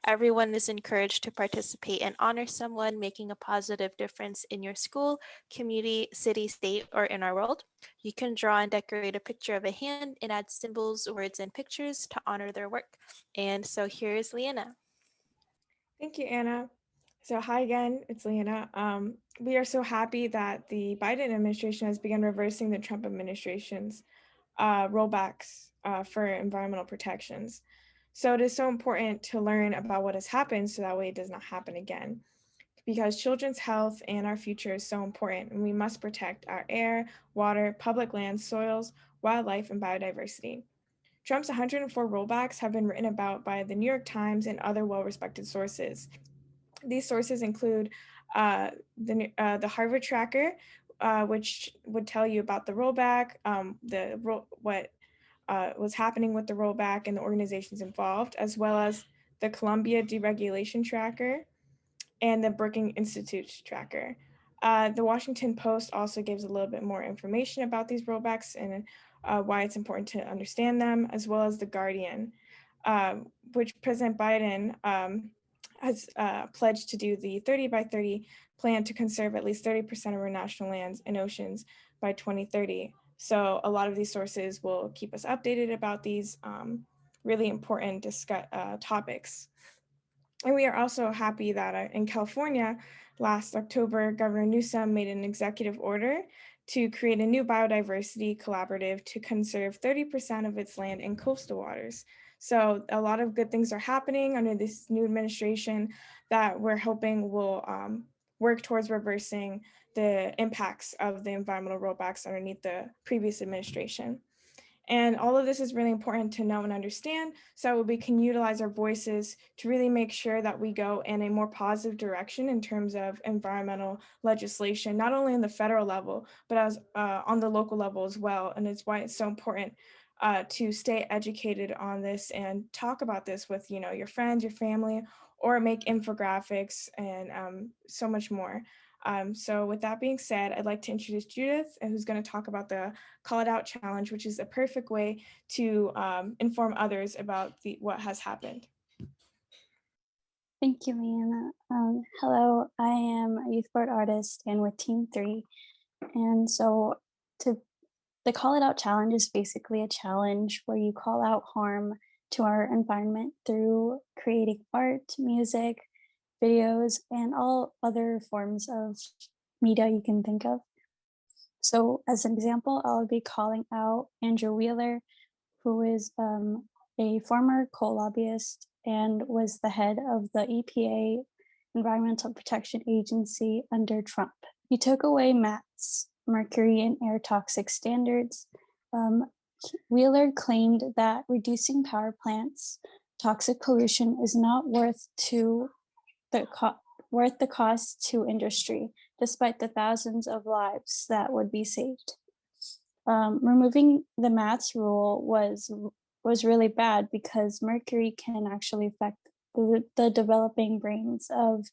Everyone is encouraged to participate and honor someone making a positive difference in your school, community, city, state, or in our world. You can draw and decorate a picture of a hand and add symbols, words, and pictures to honor their work. And so here's Leanna. Thank you, Anna. So hi again, it's Leanna. We are so happy that the Biden administration has begun reversing the Trump administration's rollbacks for environmental protections. So it is so important to learn about what has happened so that way it does not happen again. Because children's health and our future is so important, and we must protect our air, water, public lands, soils, wildlife, and biodiversity. Trump's 104 rollbacks have been written about by the New York Times and other well-respected sources. These sources include the Harvard Tracker, which would tell you about the rollback, what was happening with the rollback and the organizations involved, as well as the Columbia Deregulation Tracker and the Brookings Institute Tracker. The Washington Post also gives a little bit more information about these rollbacks and why it's important to understand them, as well as The Guardian, which President Biden has pledged to do the 30 by 30 plan to conserve at least 30% of our national lands and oceans by 2030. So a lot of these sources will keep us updated about these really important topics. And we are also happy that in California, last October, Governor Newsom made an executive order to create a new biodiversity collaborative to conserve 30% of its land and coastal waters. So a lot of good things are happening under this new administration that we're hoping will work towards reversing the impacts of the environmental rollbacks underneath the previous administration. And all of this is really important to know and understand so we can utilize our voices to really make sure that we go in a more positive direction in terms of environmental legislation, not only on the federal level, but as on the local level as well. And it's why it's so important to stay educated on this and talk about this with your friends, your family, or make infographics and so much more. So with that being said, I'd like to introduce Judith, who's going to talk about the Call It Out Challenge, which is a perfect way to inform others about what has happened. Thank you, Leanna. Hello, I am a youth board artist and with Team 3. And so the Call It Out Challenge is basically a challenge where you call out harm to our environment through creating art, music, videos, and all other forms of media you can think of. So as an example, I'll be calling out Andrew Wheeler, who is a former coal lobbyist and was the head of the EPA Environmental Protection Agency under Trump. He took away MATS, mercury and air toxic standards. Wheeler claimed that reducing power plants' toxic pollution is not worth the cost to industry, despite the thousands of lives that would be saved. Removing the MATS rule was really bad because mercury can actually affect the developing brains of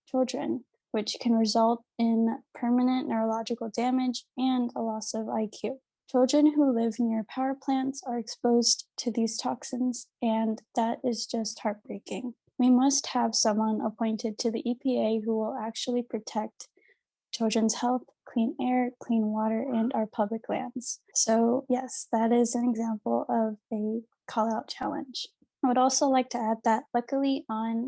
children, which can result in permanent neurological damage and a loss of IQ. Children who live near power plants are exposed to these toxins, and that is just heartbreaking. We must have someone appointed to the EPA who will actually protect children's health, clean air, clean water, and our public lands. So yes, that is an example of a call-out challenge. I would also like to add that luckily on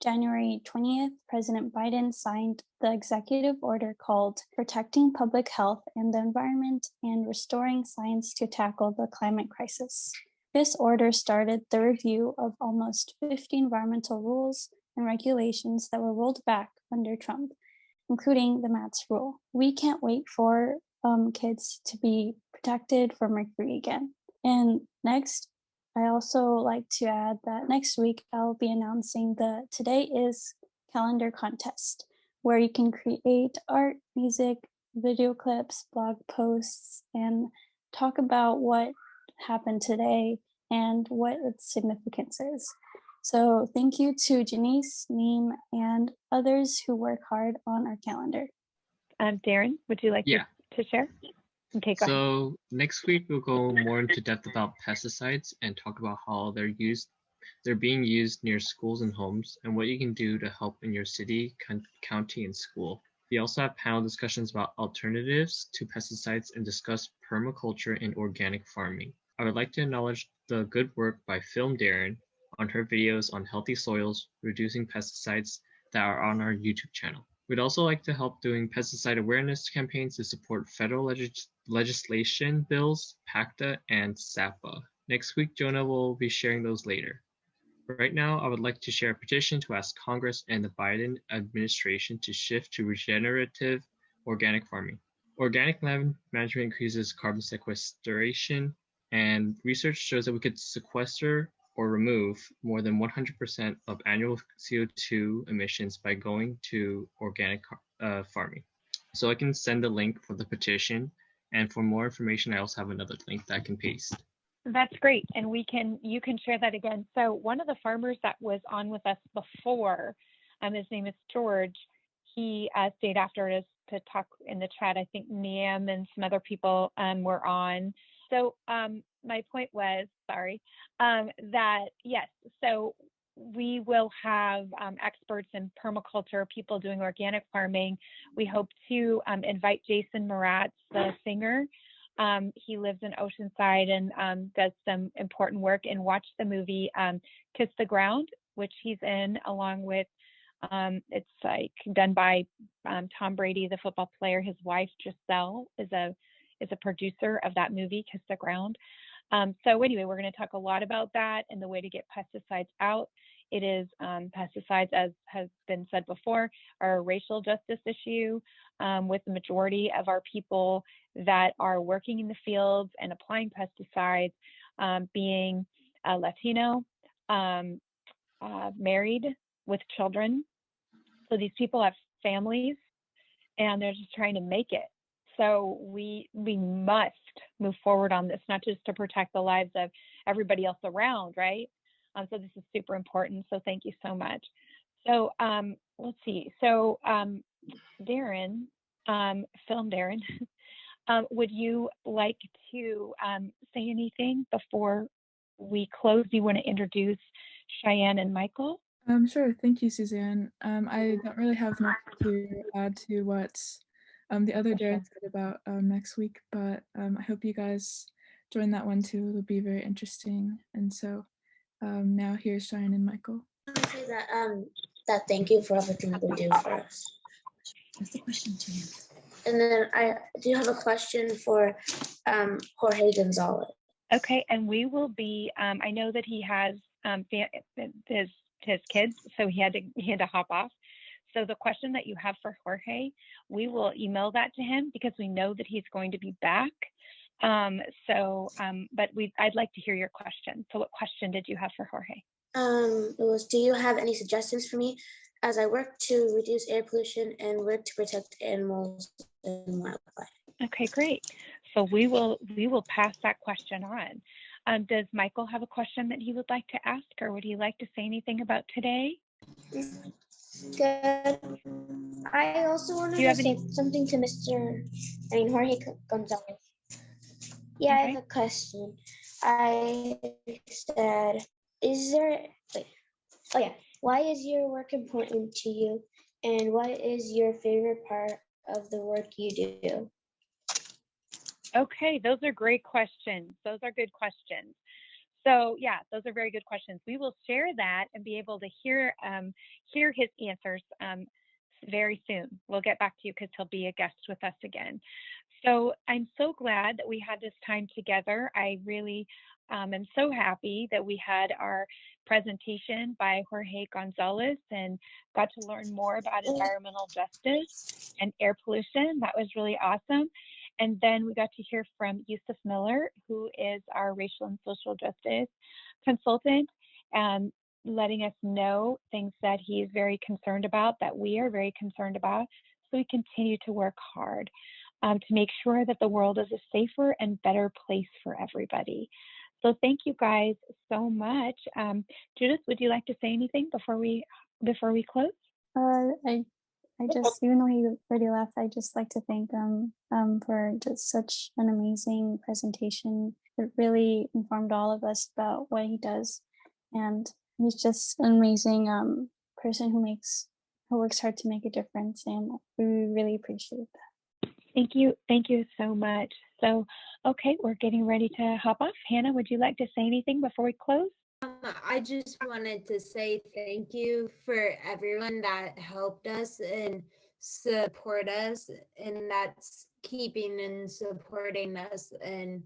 January 20th, President Biden signed the executive order called Protecting Public Health and the Environment and Restoring Science to Tackle the Climate Crisis. This order started the review of almost 50 environmental rules and regulations that were rolled back under Trump, including the MATS rule. We can't wait for kids to be protected from mercury again. And next, I also like to add that next week I'll be announcing the Today Is calendar contest, where you can create art, music, video clips, blog posts, and talk about what happened today and what its significance is. So thank you to Janice, Neem, and others who work hard on our calendar. Darren, would you like to share? Okay, go ahead. So next week we'll go more into depth about pesticides and talk about how they're being used near schools and homes and what you can do to help in your city, county, and school. We also have panel discussions about alternatives to pesticides and discuss permaculture and organic farming. I would like to acknowledge the good work by Film Darren on her videos on healthy soils, reducing pesticides that are on our YouTube channel. We'd also like to help doing pesticide awareness campaigns to support federal legislation bills, PACTA, and SAPA. Next week, Jonah will be sharing those later. Right now, I would like to share a petition to ask Congress and the Biden administration to shift to regenerative organic farming. Organic land management increases carbon sequestration, and research shows that we could sequester or remove more than 100% of annual CO2 emissions by going to organic farming. So I can send the link for the petition, and for more information, I also have another link that I can paste. That's great, and you can share that again. So one of the farmers that was on with us before, his name is George. He stayed after us to talk in the chat. I think Niam and some other people were on. So my point was, that yes, so we will have experts in permaculture, people doing organic farming. We hope to invite Jason Maratz, the singer. He lives in Oceanside and does some important work, and watch the movie Kiss the Ground, which he's in, along with, it's like done by Tom Brady, the football player. His wife, Giselle, is a producer of that movie, Kiss the Ground. So anyway, we're going to talk a lot about that and the way to get pesticides out. It is pesticides, as has been said before, are a racial justice issue, with the majority of our people that are working in the fields and applying pesticides being Latino, married with children. So these people have families and they're just trying to make it. So we must move forward on this, not just to protect the lives of everybody else around, right? So this is super important. So thank you so much. So let's see. So Darren, Film Darren, would you like to say anything before we close? Do you want to introduce Cheyenne and Michael? Sure. Thank you, Suzanne. I don't really have much to add to what the other Darren said about next week, but I hope you guys join that one too. It'll be very interesting. And so now here's Cheyenne and Michael. I want to say that thank you for everything that they do for us. What's the question to you? And then I do have a question for Jorge Gonzalez. Okay, and we will be, I know that he has his kids, so he had to hop off. So the question that you have for Jorge, we will email that to him because we know that he's going to be back. But I'd like to hear your question. So what question did you have for Jorge? It was, do you have any suggestions for me as I work to reduce air pollution and work to protect animals and wildlife? Okay, great. So we will pass that question on. Does Michael have a question that he would like to ask, or would he like to say anything about today? Good. I also wanted to say something to Jorge Gonzalez. Yeah, okay. I have a question. I said, why is your work important to you? And what is your favorite part of the work you do? Okay, those are great questions. Those are good questions. So yeah, those are very good questions. We will share that and be able to hear his answers very soon. We'll get back to you because he'll be a guest with us again. So I'm so glad that we had this time together. I really am so happy that we had our presentation by Jorge Gonzalez and got to learn more about environmental justice and air pollution. That was really awesome. And then we got to hear from Yusuf Miller, who is our racial and social justice consultant, and letting us know things that he is very concerned about, that we are very concerned about. So we continue to work hard to make sure that the world is a safer and better place for everybody. So thank you guys so much. Judith, would you like to say anything before we close? I just, even though he already left, I just like to thank him for just such an amazing presentation. It really informed all of us about what he does, and he's just an amazing person who works hard to make a difference, and we really appreciate that. Thank you so much. So, okay, we're getting ready to hop off. Hannah, would you like to say anything before we close? I just wanted to say thank you for everyone that helped us and support us, and that's keeping and supporting us, and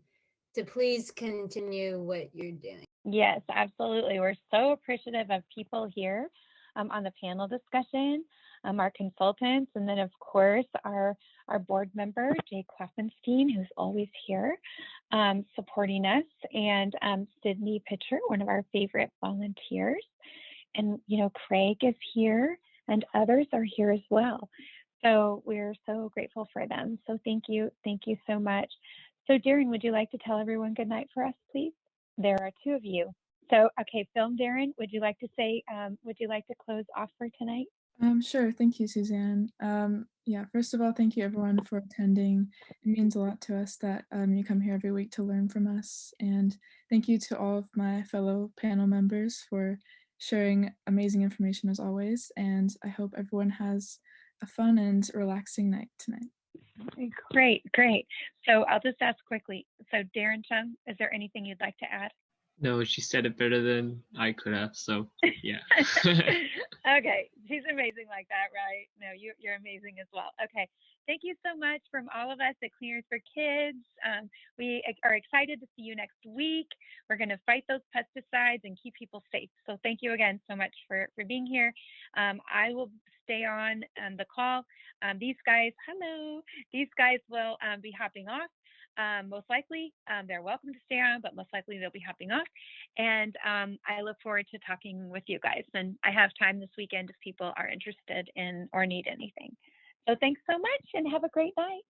to please continue what you're doing. Yes, absolutely. We're so appreciative of people here on the panel discussion, our consultants, and then of course our board member, Jay Kleffenstein, who's always here supporting us, and Sydney Pitcher, one of our favorite volunteers. And, Craig is here and others are here as well. So we're so grateful for them. So thank you so much. So Darren, would you like to tell everyone good night for us, please? There are two of you. So, okay, Film Darren, would you like to close off for tonight? Sure. Thank you, Suzanne. First of all, thank you everyone for attending. It means a lot to us that you come here every week to learn from us. And thank you to all of my fellow panel members for sharing amazing information as always. And I hope everyone has a fun and relaxing night tonight. Great. So I'll just ask quickly. So Darren Chung, is there anything you'd like to add? No, she said it better than I could have, so yeah. Okay, she's amazing like that, right? No, you're amazing as well. Okay, thank you so much from all of us at Cleaners for Kids. We are excited to see you next week. We're going to fight those pesticides and keep people safe. So thank you again so much for being here. I will stay on the call. These guys will be hopping off. Most likely, they're welcome to stay on, but most likely they'll be hopping off. And I look forward to talking with you guys. And I have time this weekend if people are interested in or need anything. So thanks so much and have a great night.